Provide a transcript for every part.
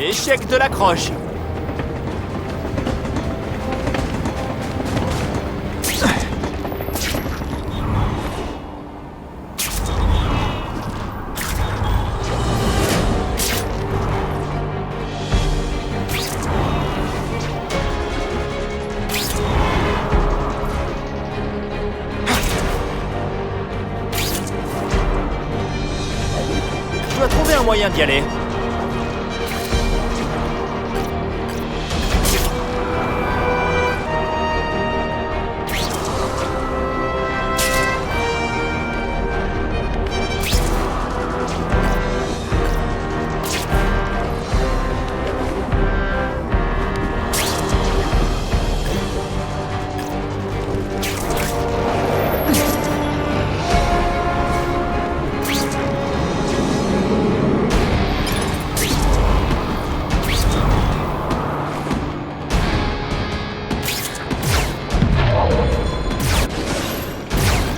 Échec de l'accroche. Je dois trouver un moyen d'y aller.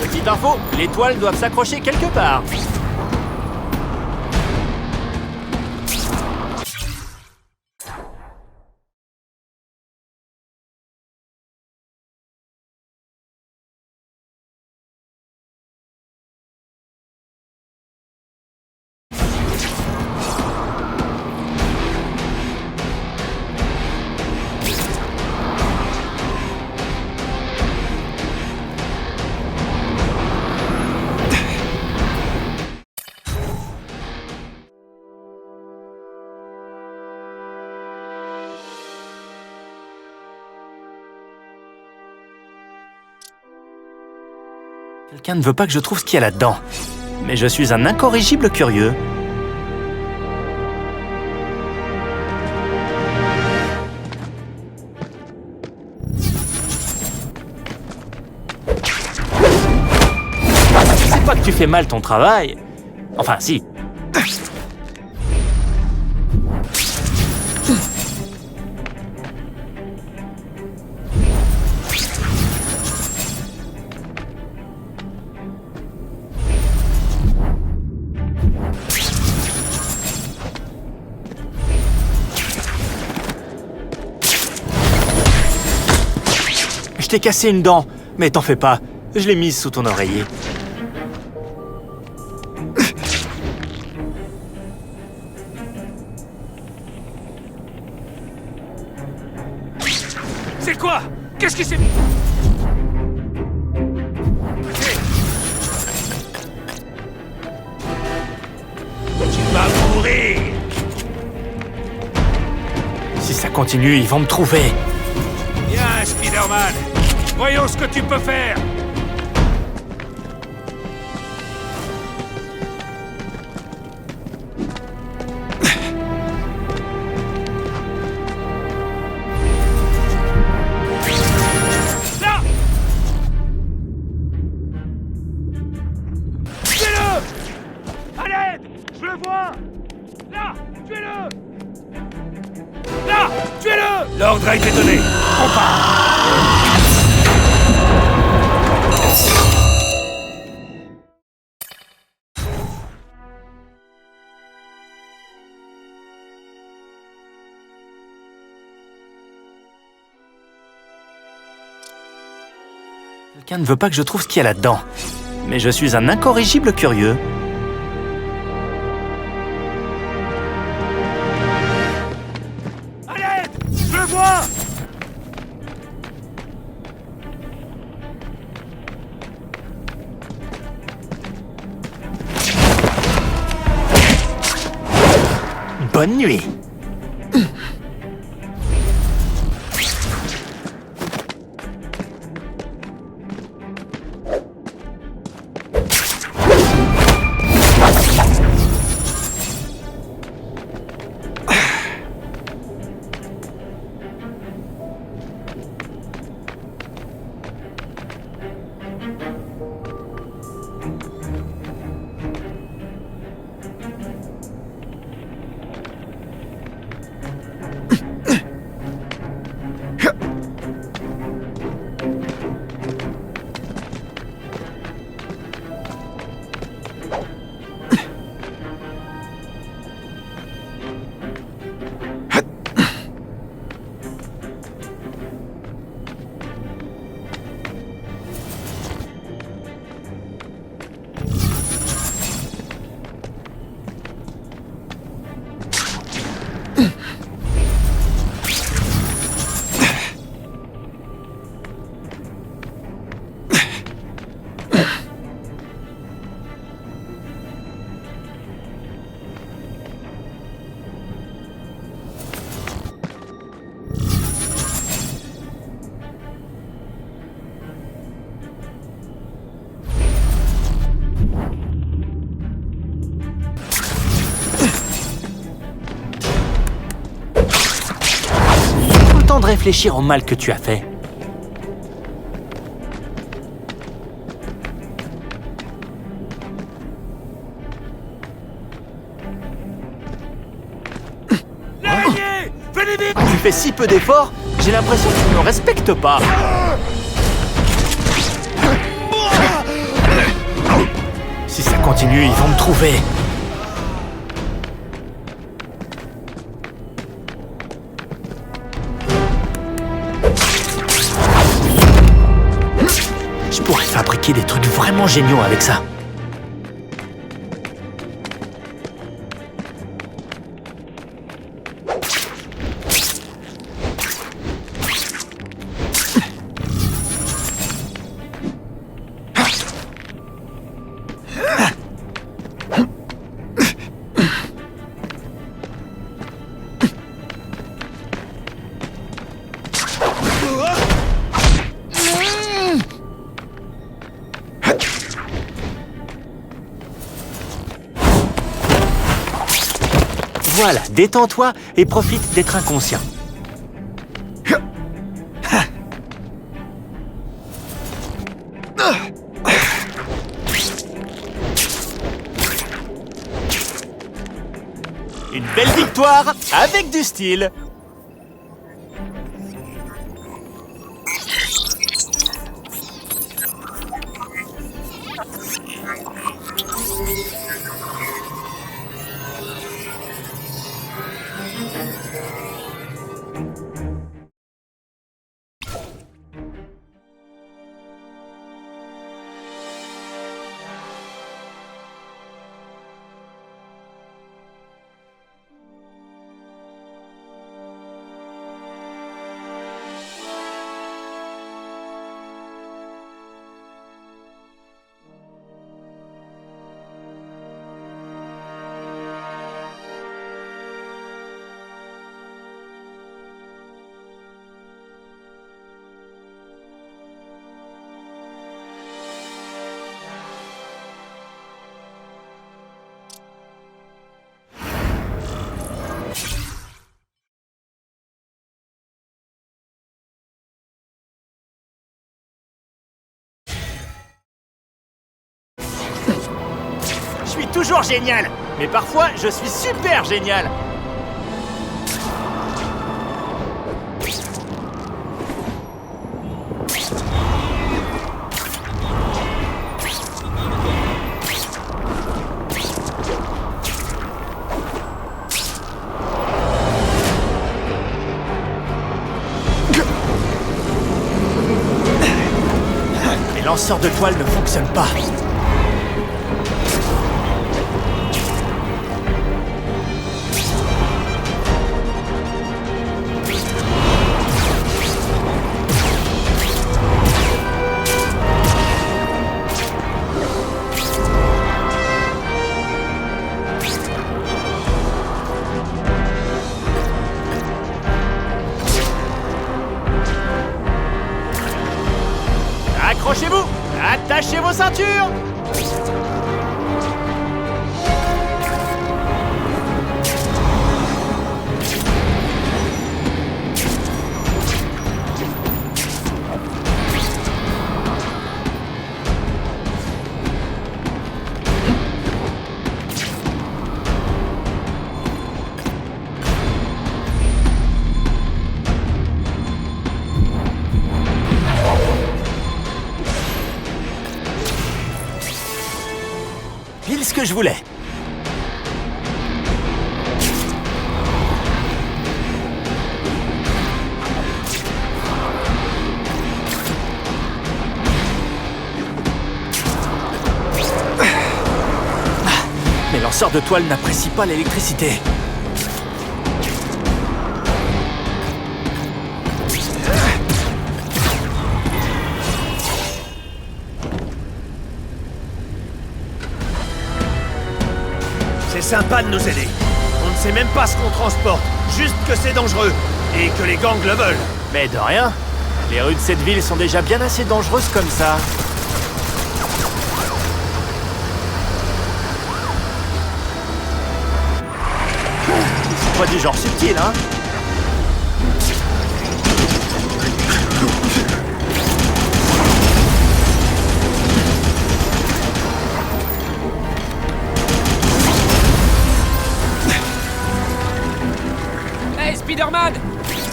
Petite info, les toiles doivent s'accrocher quelque part. Quelqu'un ne veut pas que je trouve ce qu'il y a là-dedans. Mais je suis un incorrigible curieux. C'est pas que tu fais mal ton travail. Enfin, si. Je t'ai cassé une dent, mais t'en fais pas. Je l'ai mise sous ton oreiller. C'est quoi? Qu'est-ce qui s'est... Tu vas mourir! Si ça continue, ils vont me trouver. Viens, Spider-Man! Voyons ce que tu peux faire! Là! Tuez-le! À l'aide! Je le vois! Là! Tuez-le! Là! Tuez-le! L'ordre a été donné! On part! Quelqu'un ne veut pas que je trouve ce qu'il y a là-dedans. Mais je suis un incorrigible curieux. À l'aide! Je le vois! Bonne nuit. temps de réfléchir au mal que tu as fait. L'araignée! Venez vite! Tu fais si peu d'efforts, j'ai l'impression que tu ne me respectes pas. Si ça continue, ils vont me trouver. Je pourrais fabriquer des trucs vraiment géniaux avec ça. Voilà, détends-toi et profite d'être inconscient. Une belle victoire avec du style. Je suis toujours génial, mais parfois je suis super génial. Les lanceurs de toile ne fonctionnent pas. Accrochez-vous! Attachez vos ceintures! Pile ce que je voulais. Mes lanceurs de toile n'apprécient pas l'électricité. C'est sympa de nous aider. On ne sait même pas ce qu'on transporte, juste que c'est dangereux, et que les gangs le veulent. Mais de rien. Les rues de cette ville sont déjà bien assez dangereuses comme ça. Ils sont pas du genre subtil, hein?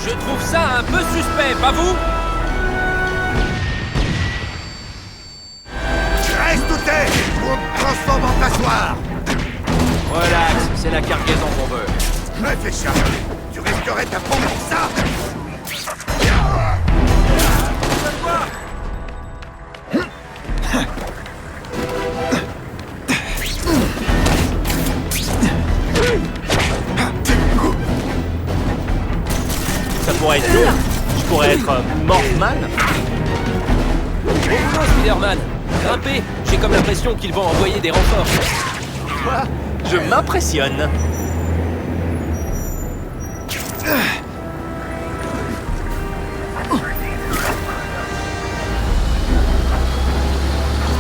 Je trouve ça un peu suspect, pas vous? Reste où t'es ou on te transforme en passoire. Relax, c'est la cargaison qu'on veut. Réfléchis un peu. Tu risquerais ta peau pour ça. Ça pourrait être lourd. Je pourrais être Morphman. Bon boulot, Spider-Man. Grimpez, j'ai comme l'impression qu'ils vont envoyer des renforts. Quoi? Je m'impressionne.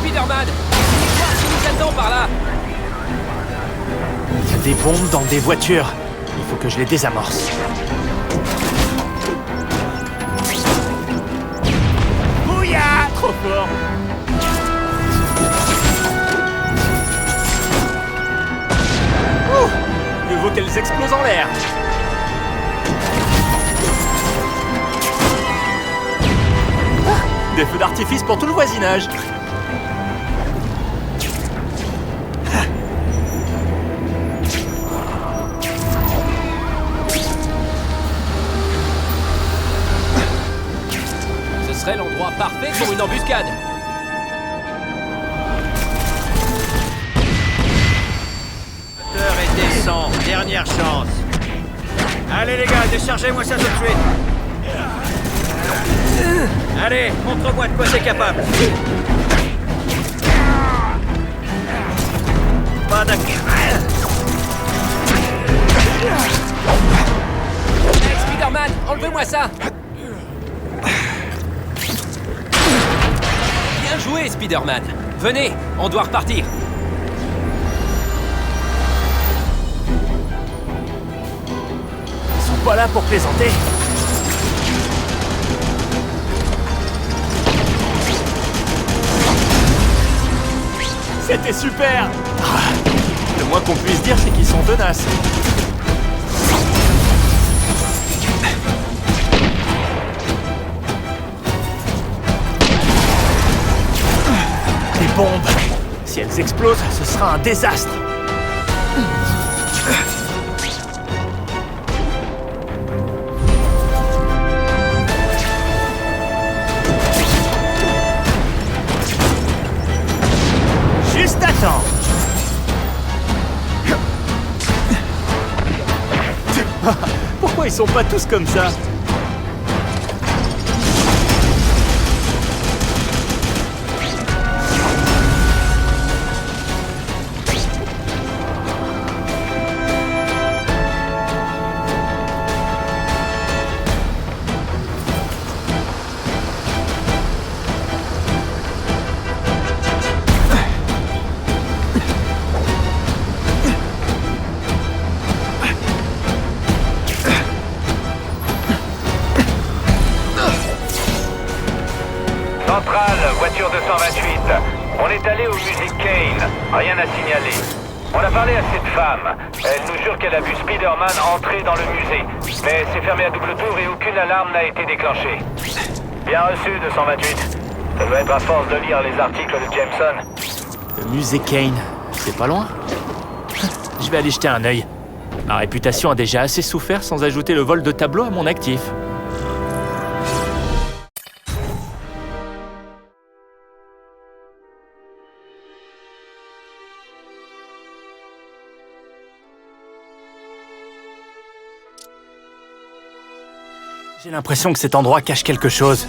Spider-Man, voir ce qui nous attend par là. Il y a des bombes dans des voitures. Il faut que je les désamorce. Bouya! Trop fort! Ouh! Mieux vaut qu'elles explosent en l'air. Ah, des feux d'artifice pour tout le voisinage. Ce serait l'endroit parfait pour une embuscade. Moteur et descend, dernière chance. Allez les gars, déchargez-moi ça tout de suite. Allez, montre-moi de quoi c'est capable. Pas d'accord. Hey, Spider-Man, enlevez-moi ça. Bien joué, Spider-Man. Venez, on doit repartir. Ils sont pas là pour plaisanter. C'était super! Ah, le moins qu'on puisse dire, c'est qu'ils sont tenaces. Les bombes! Si elles explosent, ce sera un désastre! Juste à temps! Pourquoi ils sont pas tous comme ça? Centrale, voiture 228. On est allé au musée Kane. Rien à signaler. On a parlé à cette femme. Elle nous jure qu'elle a vu Spider-Man entrer dans le musée. Mais c'est fermé à double tour et aucune alarme n'a été déclenchée. Bien reçu, 228. Ça doit être à force de lire les articles de Jameson. Le musée Kane, c'est pas loin? Je vais aller jeter un œil. Ma réputation a déjà assez souffert sans ajouter le vol de tableaux à mon actif. J'ai l'impression que cet endroit cache quelque chose.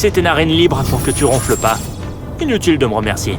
laisser tes narines libres pour que tu ronfles pas. Inutile de me remercier.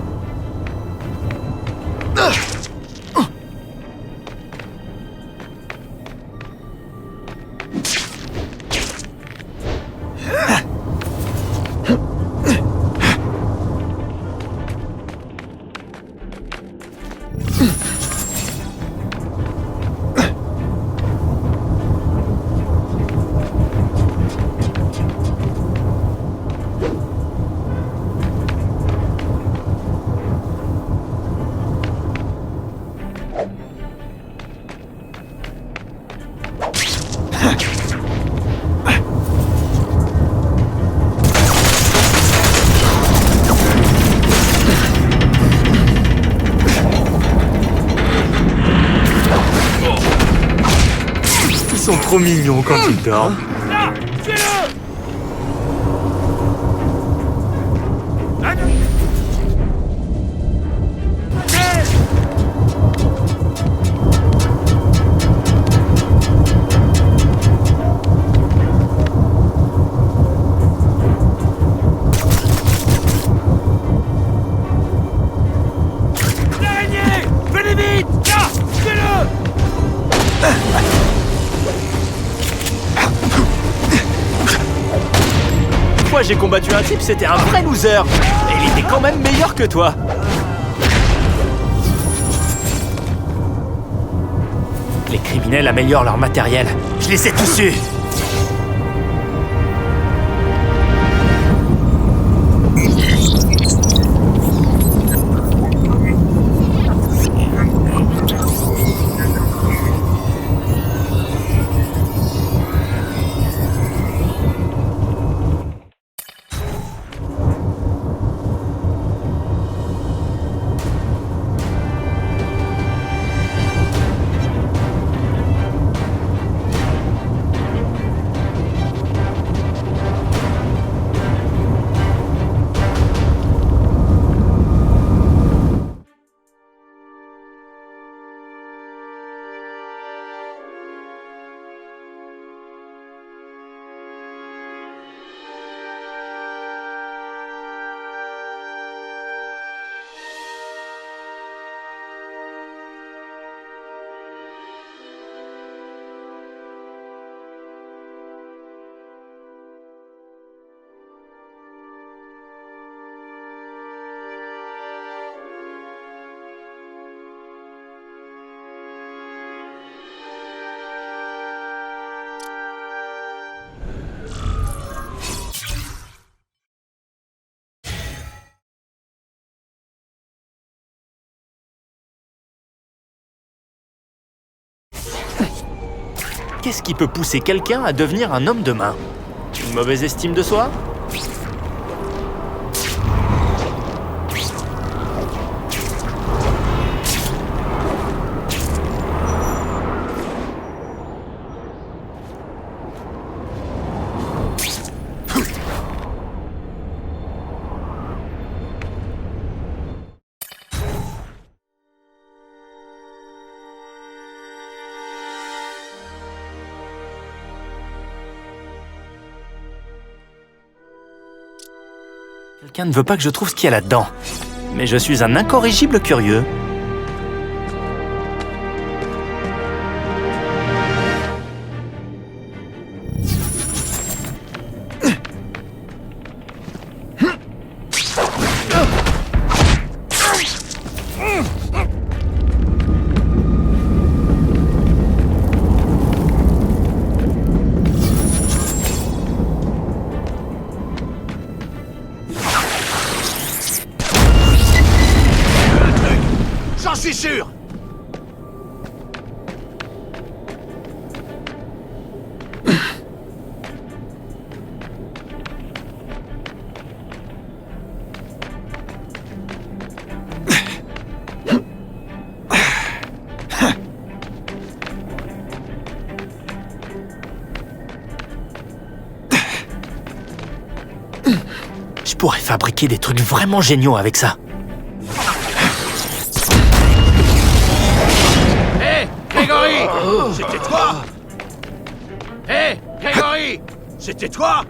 Ils sont trop mignons quand ils dorment. Là, tuez-le! L'araignée! Venez vite! Là! Tuez-le! Une fois j'ai combattu un type, c'était un vrai loser. Et il était quand même meilleur que toi. Les criminels améliorent leur matériel. Je les ai tous eus. Qu'est-ce qui peut pousser quelqu'un à devenir un homme de main? Une mauvaise estime de soi? Quelqu'un ne veut pas que je trouve ce qu'il y a là-dedans. Mais je suis un incorrigible curieux. J'en suis sûr! Je pourrais fabriquer des trucs vraiment géniaux avec ça. Hé, Grégory! C'était toi? Hé, Grégory! C'était toi?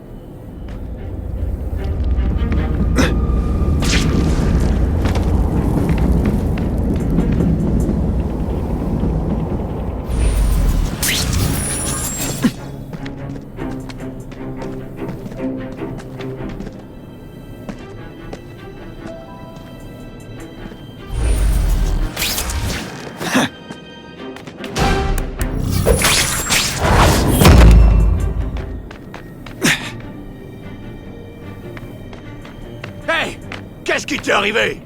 Hey! Qu'est-ce qui t'est arrivé?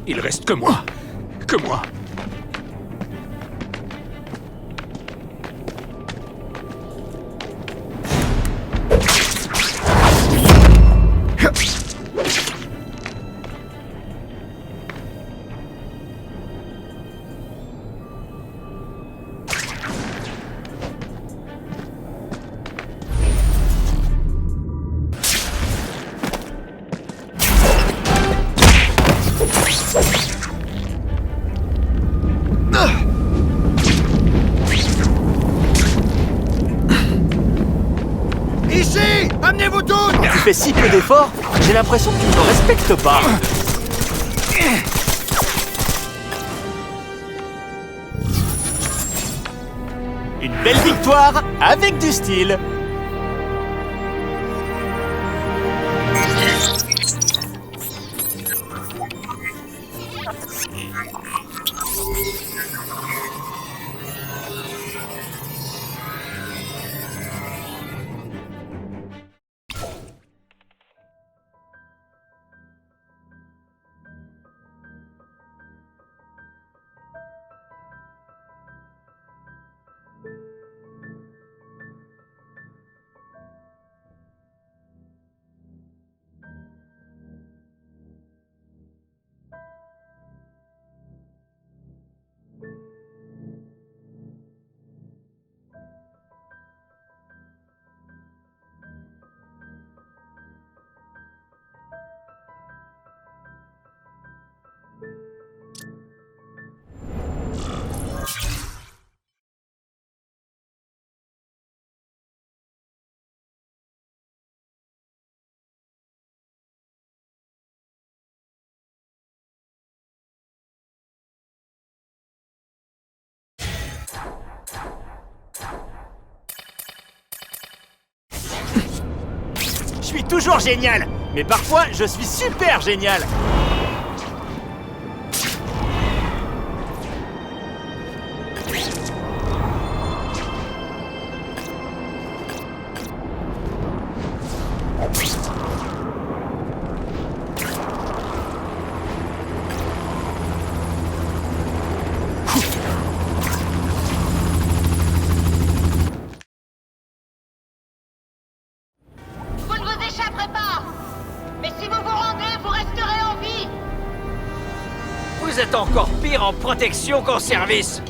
Il reste que moi. Que moi. Ici! Amenez-vous tous! Tu fais si peu d'efforts, j'ai l'impression que tu ne me respectes pas. Une belle victoire avec du style. Je suis toujours génial, mais parfois je suis super génial. Vous ne vous échapperez pas! Mais si vous vous rendez, vous resterez en vie! Vous êtes encore pire en protection qu'en service.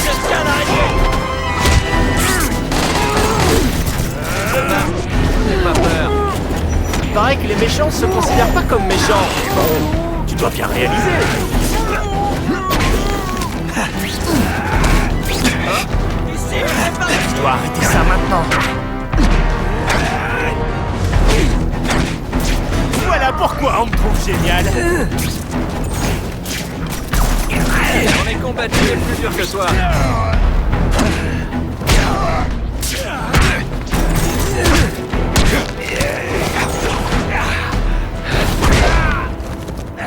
Je tiens à l'arrêter. N'aie pas peur. Il paraît que les méchants se considèrent pas comme méchants. Tu dois bien réaliser. Je dois arrêter ça maintenant. Voilà pourquoi on me trouve génial. J'en ai combattu les plus durs que toi.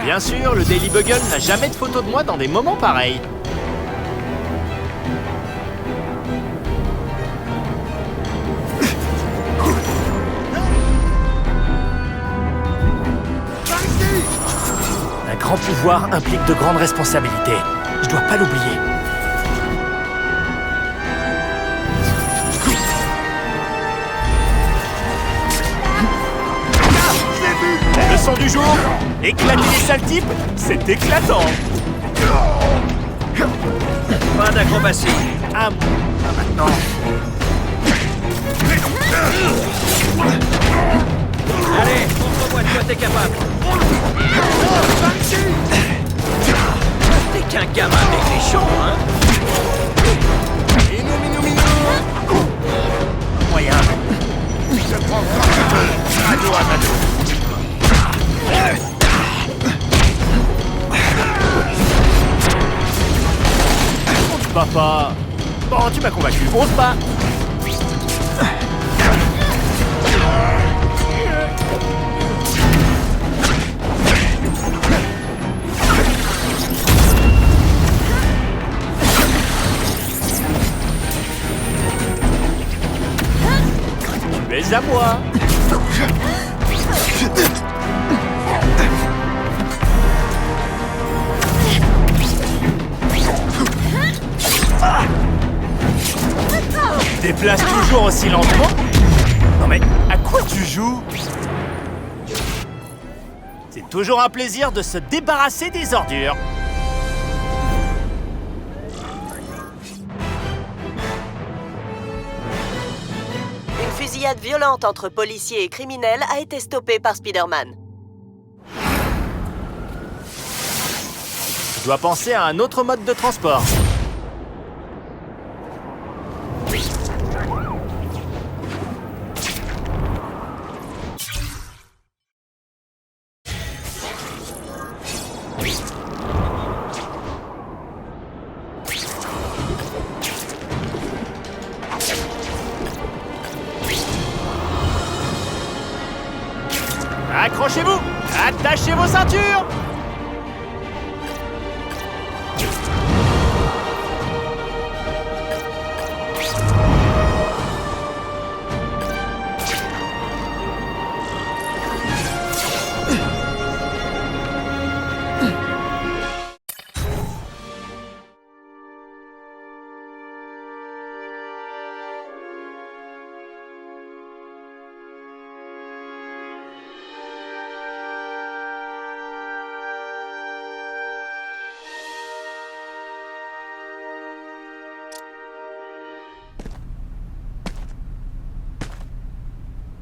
Bien sûr, le Daily Bugle n'a jamais de photo de moi dans des moments pareils. Un grand pouvoir implique de grandes responsabilités. Je dois pas l'oublier. La leçon du jour, éclater les sales types, c'est éclatant. Pas d'acrobatie. Ah, maintenant. Allez, montre-moi de quoi t'es capable. T'es qu'un gamin méchant, hein? Moyen. Je prends ado à ado. papa. Bon, tu m'as convaincu, on se bat. Tu es à moi. Déplace toujours aussi lentement? Non mais, à quoi tu joues? C'est toujours un plaisir de se débarrasser des ordures. Une fusillade violente entre policiers et criminels a été stoppée par Spider-Man. Je dois penser à un autre mode de transport. Accrochez-vous! Attachez vos ceintures!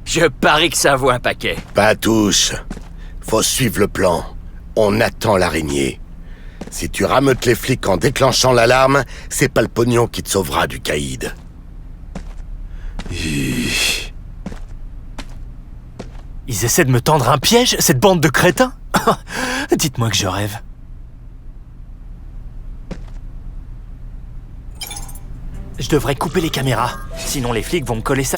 Je parie que ça vaut un paquet. Pas tous. Faut suivre le plan. On attend l'araignée. Si tu rameutes les flics en déclenchant l'alarme, c'est pas le pognon qui te sauvera du caïd. Ils essaient de me tendre un piège, cette bande de crétins? Dites-moi que je rêve. Je devrais couper les caméras, sinon les flics vont me coller ça.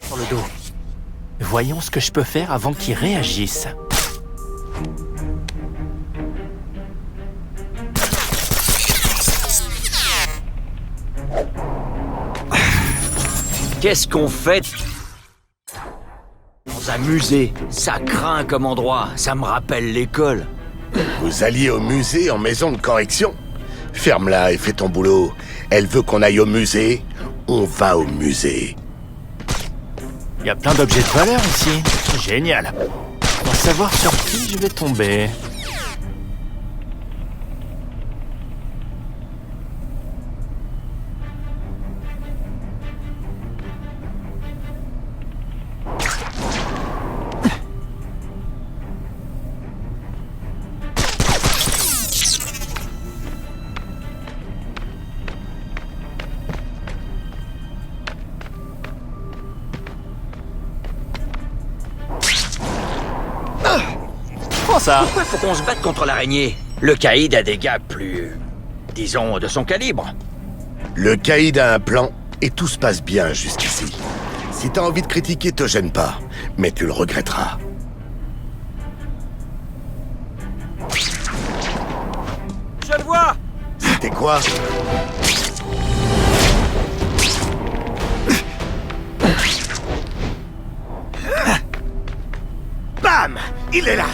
Sur le dos. Voyons ce que je peux faire avant qu'ils réagissent. Qu'est-ce qu'on fait dans un musée? Ça craint comme endroit, ça me rappelle l'école. Vous alliez au musée en maison de correction? Ferme-la et fais ton boulot. Elle veut qu'on aille au musée, on va au musée. Il y a plein d'objets de valeur ici. Génial. On va savoir sur qui je vais tomber. Ça. Pourquoi faut qu'on se batte contre l'araignée? Le caïd a des gars plus... disons, de son calibre. Le caïd a un plan et tout se passe bien jusqu'ici. Si t'as envie de critiquer, te gêne pas, mais tu le regretteras. Je le vois! C'était quoi? Bam! Il est là!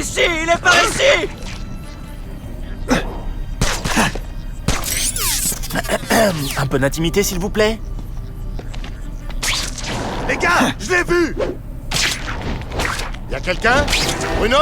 Ici, il est par ici! Un peu d'intimité, s'il vous plaît. Les gars, je l'ai vu! Y'a quelqu'un? Bruno?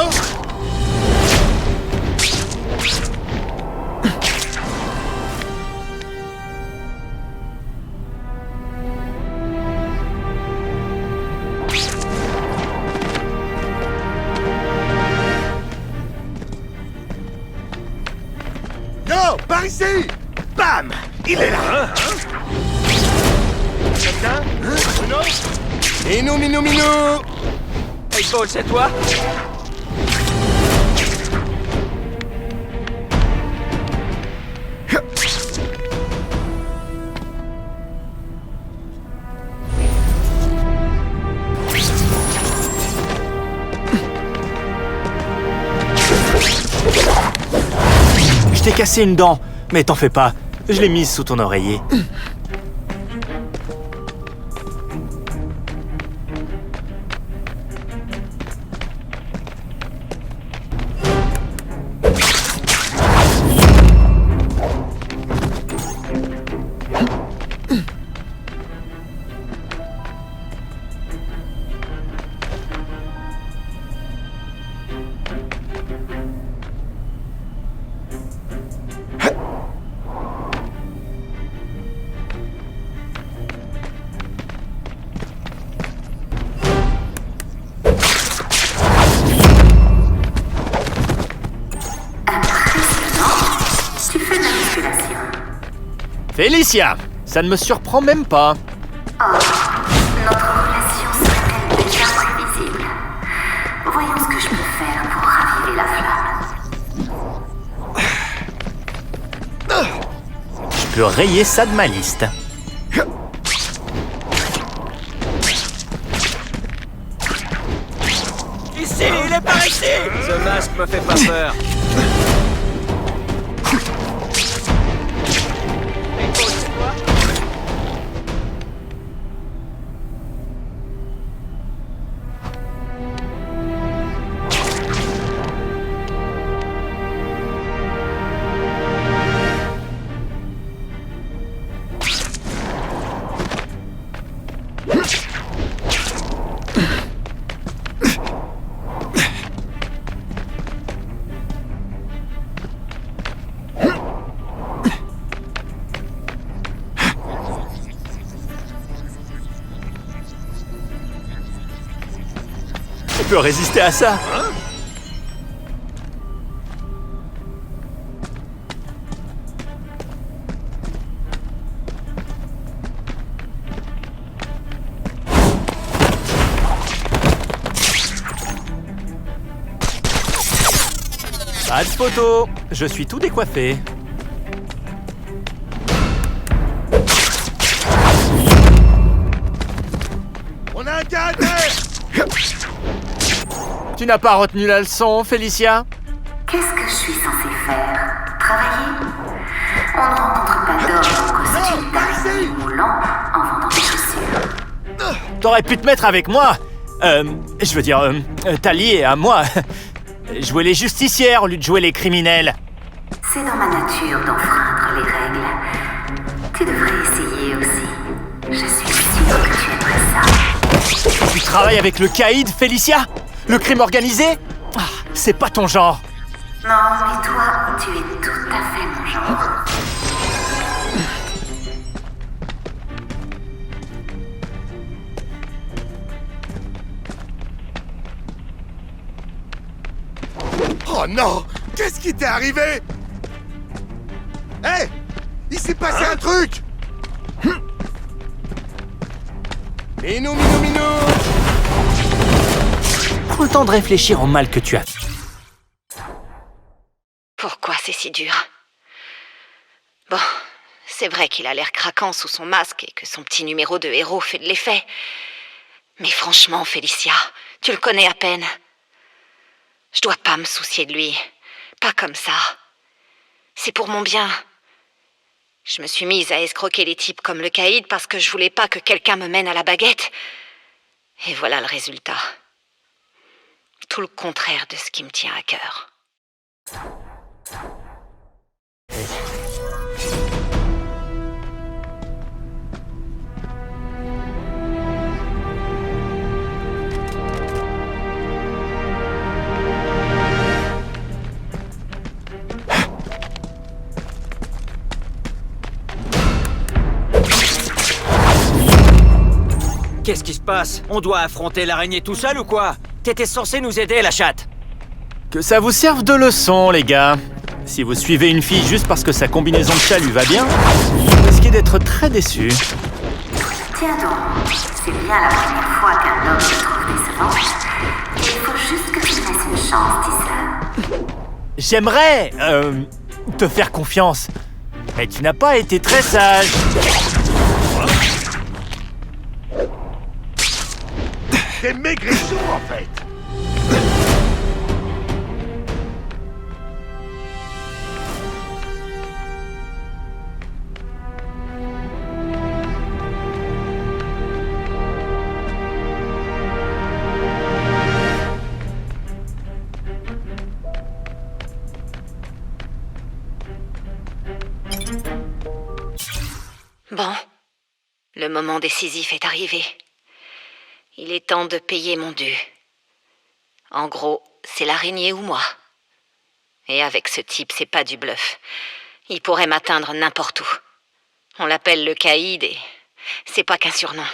Yo, par ici! Bam! Il est là! Quelqu'un? Bruno? Minou! Hey Paul, c'est toi? Je t'ai cassé une dent, mais t'en fais pas. Je l'ai mise sous ton oreiller. Félicia, ça ne me surprend même pas. Oh, notre relation serait-elle déjà prévisible? Voyons ce que je peux faire pour raviver la flamme. Je peux rayer ça de ma liste. Ici, il est par ici! Ce masque me fait pas peur. Hey Paul, c'est toi? Tu peux résister à ça. Pas de photo. Je suis tout décoiffé. On a un gars à terre! Tu n'as pas retenu la leçon, Félicia? Qu'est-ce que je suis censée faire? Travailler? On ne rencontre pas d'hommes en costume d'araignée moulant en vendant des chaussures. T'aurais pu te mettre avec moi. Je veux dire, t'allier à moi. Jouer les justicières au lieu de jouer les criminels. C'est dans ma nature d'enfreindre les règles. Tu devrais essayer aussi. Je suis sûre que tu aimerais ça. Tu travailles avec le caïd, Félicia? Le crime organisé? Ah, c'est pas ton genre. Non, mais toi, tu es tout à fait mon genre. Oh non! Qu'est-ce qui t'est arrivé? Hé! Il s'est passé un truc! Minou! Prends le temps de réfléchir au mal que tu as. Pourquoi c'est si dur? Bon, c'est vrai qu'il a l'air craquant sous son masque et que son petit numéro de héros fait de l'effet. Mais franchement, Félicia, tu le connais à peine. Je dois pas me soucier de lui. Pas comme ça. C'est pour mon bien. Je me suis mise à escroquer les types comme le caïd parce que je voulais pas que quelqu'un me mène à la baguette. Et voilà le résultat. tout le contraire de ce qui me tient à cœur. Qu'est-ce qui se passe? On doit affronter l'araignée tout seul ou quoi? T'étais censé nous aider, la chatte. Que ça vous serve de leçon, les gars. Si vous suivez une fille juste parce que sa combinaison de chat lui va bien, vous risquez d'être très déçus. Tiens donc, c'est bien la première fois qu'un homme se trouve décevant. Il faut juste que tu me laisses une chance, teaser. J'aimerais, te faire confiance. Mais tu n'as pas été très sage. T'es maigrichon, en fait. Bon, le moment décisif est arrivé. Il est temps de payer mon dû. En gros, c'est l'araignée ou moi. Et avec ce type, c'est pas du bluff. Il pourrait m'atteindre n'importe où. On l'appelle le caïd et c'est pas qu'un surnom.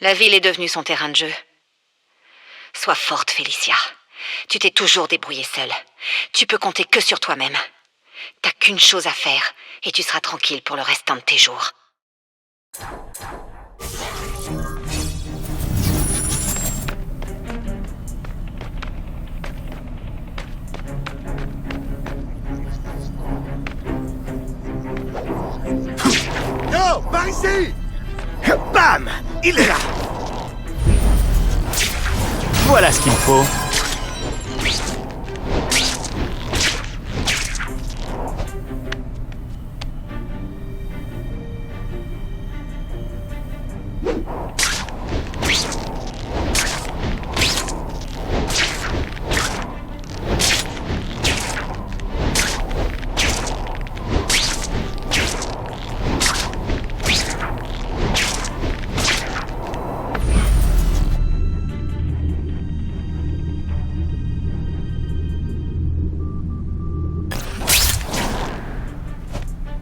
La ville est devenue son terrain de jeu. Sois forte, Felicia. Tu t'es toujours débrouillée seule. Tu peux compter que sur toi-même. T'as qu'une chose à faire et tu seras tranquille pour le restant de tes jours. Yo, par ici! Bam! Il est là! Voilà ce qu'il me faut.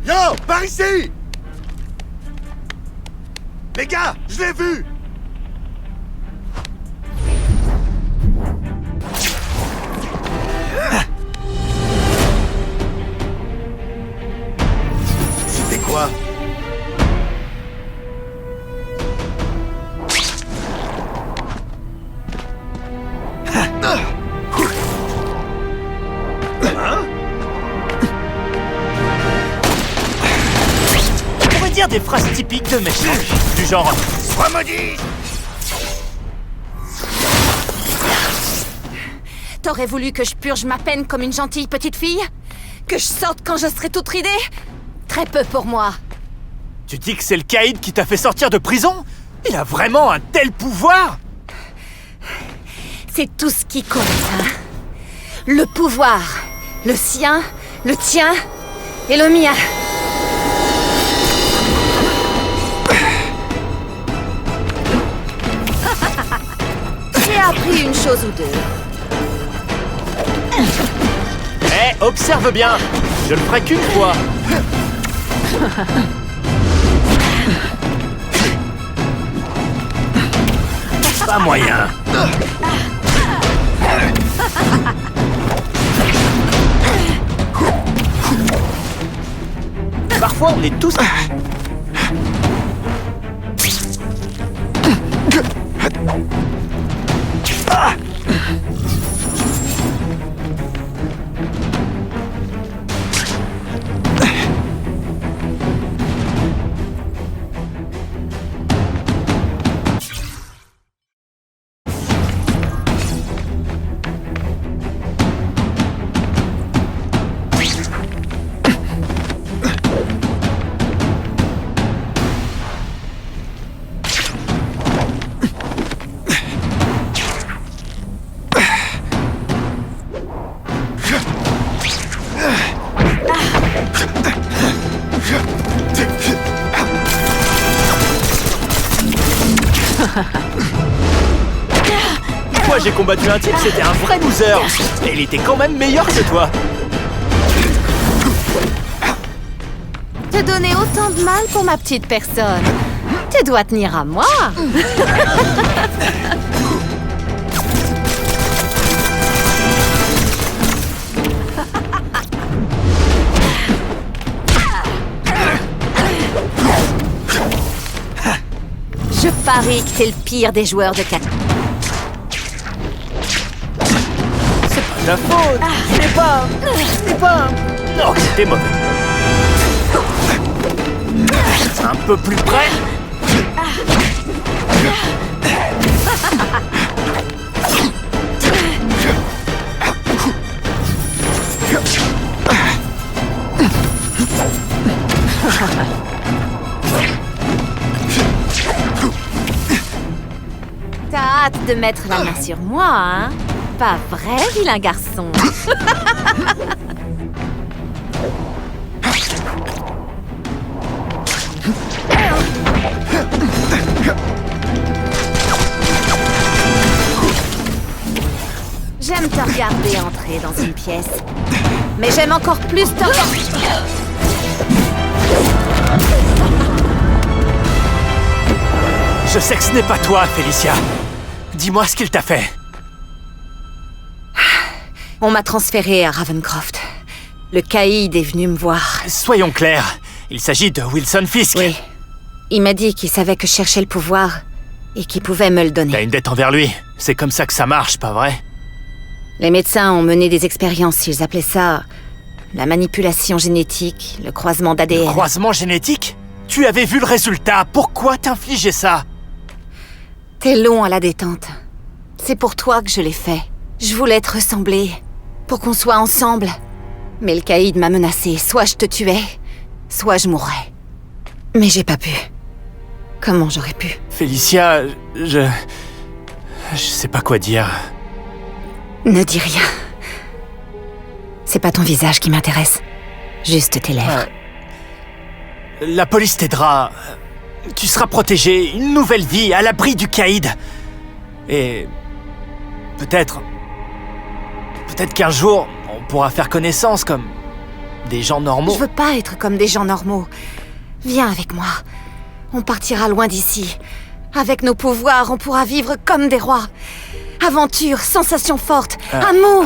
Yo, par ici! Les gars, je l'ai vu! C'était quoi? On pourrait dire des phrases typiques de méchants, du genre « Sois maudit !» T'aurais voulu que je purge ma peine comme une gentille petite fille? Que je sorte quand je serai toute ridée? Très peu pour moi. Tu dis que c'est le caïd qui t'a fait sortir de prison? Il a vraiment un tel pouvoir? C'est tout ce qui compte, hein. Le pouvoir. Le sien, le tien et le mien. J'ai appris une chose ou deux. Eh, observe bien. Je le ferai qu'une fois. Pas moyen. Parfois, on est tous... Une fois, j'ai combattu un type, c'était un vrai loser. Et il était quand même meilleur que toi. Te donner autant de mal pour ma petite personne. Tu dois tenir à moi. Je parie que t'es le pire des joueurs de cartes. Ta faute. C'est pas... Non, c'était mauvais. Un peu plus près. T'as hâte de mettre la main sur moi, hein? Pas vrai, vilain garçon. J'aime te regarder entrer dans une pièce. Mais j'aime encore plus te regarder... Je sais que ce n'est pas toi, Felicia. Dis-moi ce qu'il t'a fait. On m'a transféré à Ravencroft. Le caïd est venu me voir. Soyons clairs, il s'agit de Wilson Fisk. Oui. Il m'a dit qu'il savait que je cherchais le pouvoir et qu'il pouvait me le donner. T'as une dette envers lui. C'est comme ça que ça marche, pas vrai? Les médecins ont mené des expériences, ils appelaient ça la manipulation génétique, le croisement d'ADN. Le croisement génétique? Tu avais vu le résultat, pourquoi t'infliger ça? T'es long à la détente. C'est pour toi que je l'ai fait. Je voulais te ressembler, pour qu'on soit ensemble. Mais le caïd m'a menacé, soit je te tuais, soit je mourrais. Mais j'ai pas pu. Comment j'aurais pu? Félicia, je sais pas quoi dire. Ne dis rien. C'est pas ton visage qui m'intéresse. Juste tes lèvres. La police t'aidera. Tu seras protégé, une nouvelle vie, à l'abri du caïd. Et... peut-être qu'un jour, on pourra faire connaissance comme des gens normaux. Je veux pas être comme des gens normaux. Viens avec moi. On partira loin d'ici. Avec nos pouvoirs, on pourra vivre comme des rois. Aventure, sensations fortes, amour.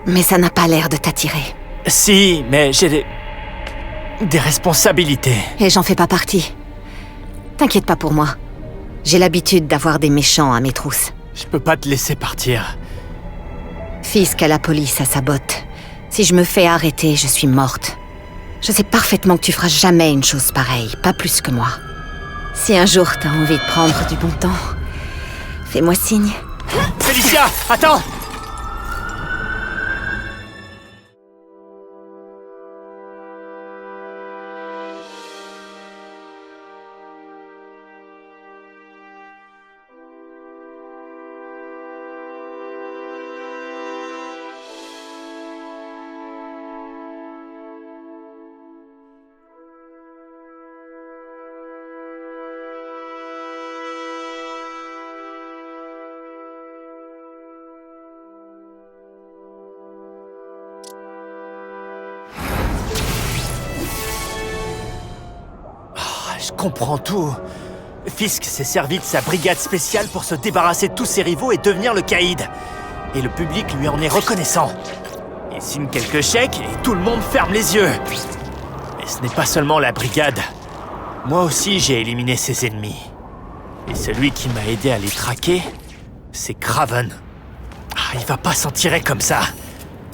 Mais ça n'a pas l'air de t'attirer. Si, mais j'ai des responsabilités. Et j'en fais pas partie. T'inquiète pas pour moi. J'ai l'habitude d'avoir des méchants à mes trousses. Je peux pas te laisser partir. Fisk à la police à sa botte. Si je me fais arrêter, je suis morte. Je sais parfaitement que tu feras jamais une chose pareille, pas plus que moi. Si un jour t'as envie de prendre du bon temps, fais-moi signe. Félicia, attends! Je comprends tout. Fisk s'est servi de sa brigade spéciale pour se débarrasser de tous ses rivaux et devenir le caïd. Et le public lui en est reconnaissant. Il signe quelques chèques et tout le monde ferme les yeux. Mais ce n'est pas seulement la brigade. Moi aussi, j'ai éliminé ses ennemis. Et celui qui m'a aidé à les traquer, c'est Craven. Il va pas s'en tirer comme ça.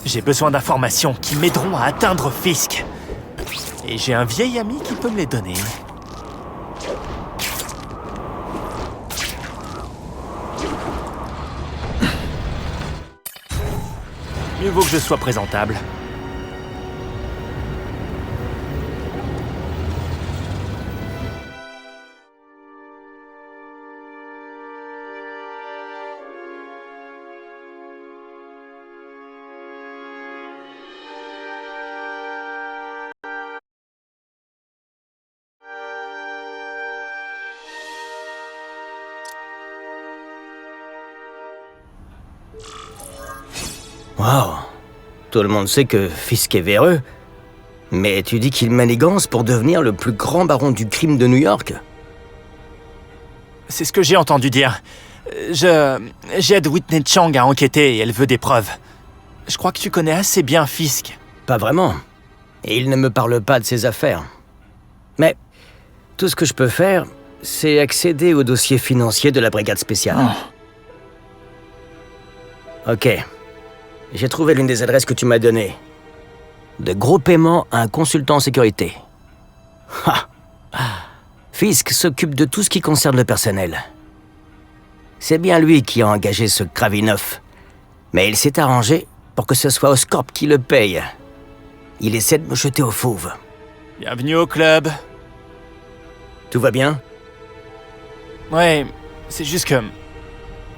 J'ai besoin d'informations qui m'aideront à atteindre Fisk. Et j'ai un vieil ami qui peut me les donner. Mieux vaut que je sois présentable. Waouh. Tout le monde sait que Fisk est véreux. Mais tu dis qu'il manigance pour devenir le plus grand baron du crime de New York? C'est ce que j'ai entendu dire. J'aide Whitney Chang à enquêter et elle veut des preuves. Je crois que tu connais assez bien Fisk. Pas vraiment. Et il ne me parle pas de ses affaires. Mais tout ce que je peux faire, c'est accéder au dossier financier de la brigade spéciale. Ok. J'ai trouvé l'une des adresses que tu m'as données. De gros paiements à un consultant en sécurité. Ha! Fisk s'occupe de tout ce qui concerne le personnel. C'est bien lui qui a engagé ce Kravinov. Mais il s'est arrangé pour que ce soit Oscorp qui le paye. Il essaie de me jeter au fauve. Bienvenue au club. Tout va bien? Ouais, c'est juste que...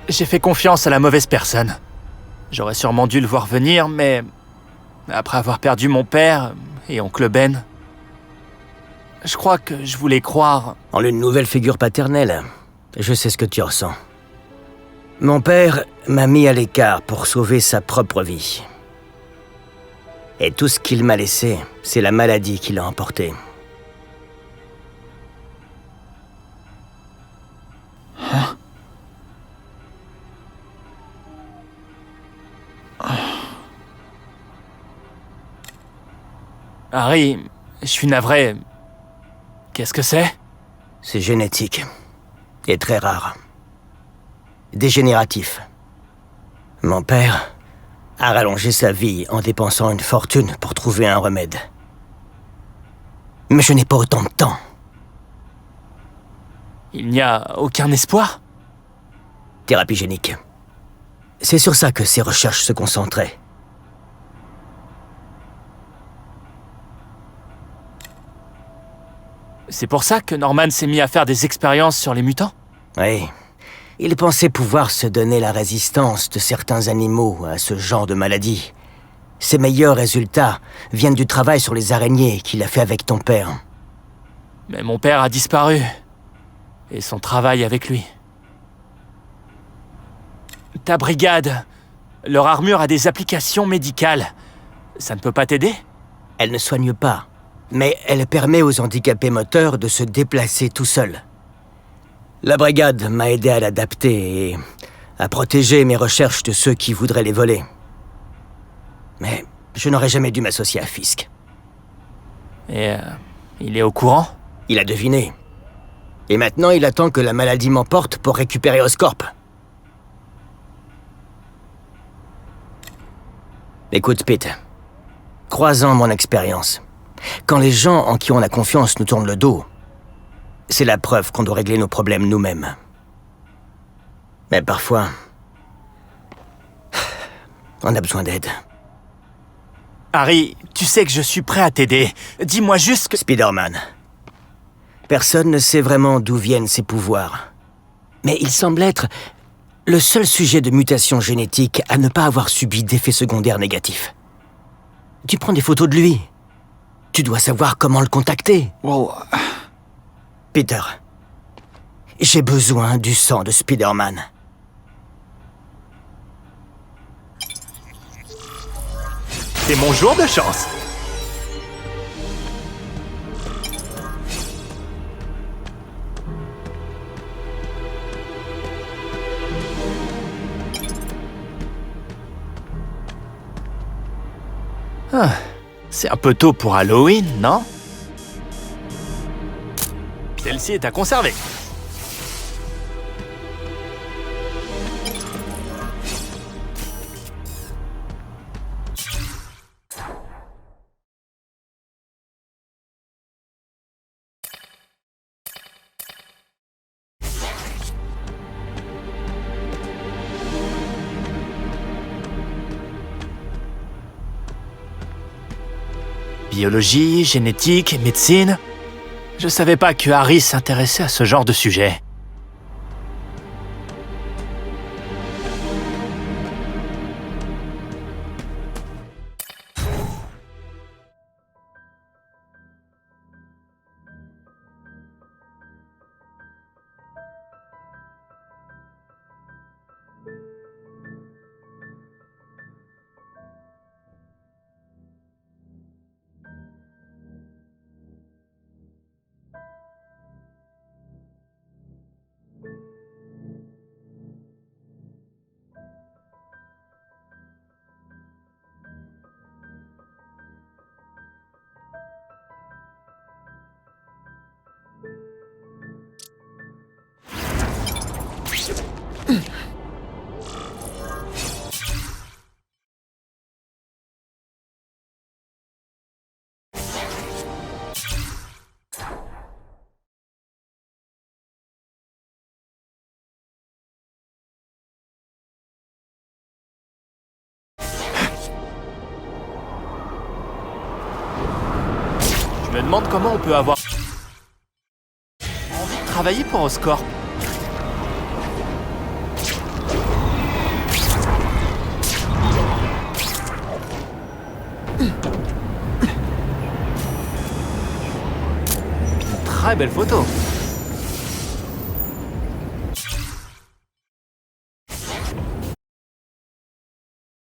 j'ai fait confiance à la mauvaise personne. J'aurais sûrement dû le voir venir, mais... après avoir perdu mon père et oncle Ben... je crois que je voulais croire... En une nouvelle figure paternelle. Je sais ce que tu ressens. Mon père m'a mis à l'écart pour sauver sa propre vie. Et tout ce qu'il m'a laissé, c'est la maladie qui l'a emporté. Hein? Harry, je suis navré. Qu'est-ce que c'est? C'est génétique. Et très rare. Dégénératif. Mon père a rallongé sa vie en dépensant une fortune pour trouver un remède. Mais je n'ai pas autant de temps. Il n'y a aucun espoir? Thérapie génique. C'est sur ça que ses recherches se concentraient. C'est pour ça que Norman s'est mis à faire des expériences sur les mutants? Oui. Il pensait pouvoir se donner la résistance de certains animaux à ce genre de maladie. Ses meilleurs résultats viennent du travail sur les araignées qu'il a fait avec ton père. Mais mon père a disparu. Et son travail avec lui. Ta brigade, leur armure a des applications médicales. Ça ne peut pas t'aider? Elle ne soigne pas, mais elle permet aux handicapés moteurs de se déplacer tout seuls. La brigade m'a aidé à l'adapter et à protéger mes recherches de ceux qui voudraient les voler. Mais je n'aurais jamais dû m'associer à Fisk. Et il est au courant? Il a deviné. Et maintenant, il attend que la maladie m'emporte pour récupérer Oscorp. Écoute, Pete. Croisant mon expérience, quand les gens en qui on a confiance nous tournent le dos, c'est la preuve qu'on doit régler nos problèmes nous-mêmes. Mais parfois, on a besoin d'aide. Harry, tu sais que je suis prêt à t'aider. Dis-moi juste que... Spider-Man. Personne ne sait vraiment d'où viennent ses pouvoirs. Mais il semble être le seul sujet de mutation génétique à ne pas avoir subi d'effets secondaires négatifs. Tu prends des photos de lui. Tu dois savoir comment le contacter. Wow. Peter, j'ai besoin du sang de Spider-Man. C'est mon jour de chance. Ah, c'est un peu tôt pour Halloween, non? Celle-ci est à conserver. Biologie, génétique, médecine... Je savais pas que Harry s'intéressait à ce genre de sujet. me demande comment on peut avoir envie de travailler pour Oscorp. Une très belle photo.